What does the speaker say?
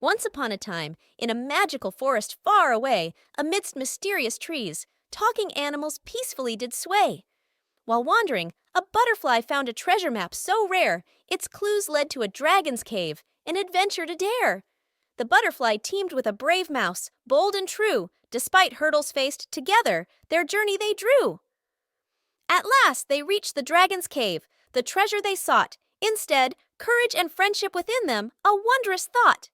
Once upon a time, in a magical forest far away, amidst mysterious trees, talking animals peacefully did sway. While wandering, a butterfly found a treasure map so rare, its clues led to a dragon's cave, an adventure to dare. The butterfly teamed with a brave mouse, bold and true. Despite hurdles faced, together, their journey they drew. At last, they reached the dragon's cave, the treasure they sought. Instead, courage and friendship within them, a wondrous thought.